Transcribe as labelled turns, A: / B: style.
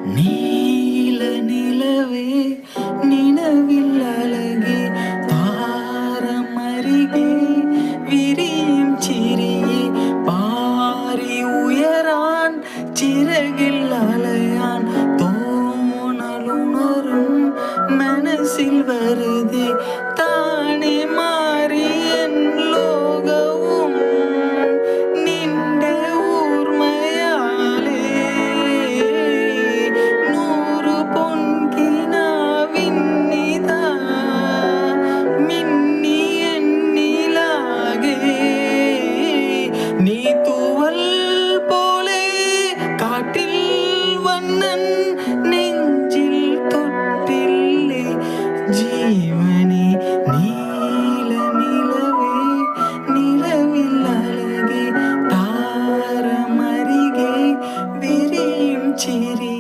A: நீல நிலவே நிலவில் அழகே தாரமருகே விரியும் சிறியே பாரி உயரான் சிறகில் அலையான் தோணலுணரும் மனசில் வருதே தானே மாறி என் லோகവും നിന്റെ ഓർമ്മയാലേ നൂറു പൊൻകിനാവിന്നിതാ മിന്നി എന്നിലാകെ നീ തൂവൽ പോലെ കാട്ടിൽ വന്നൻ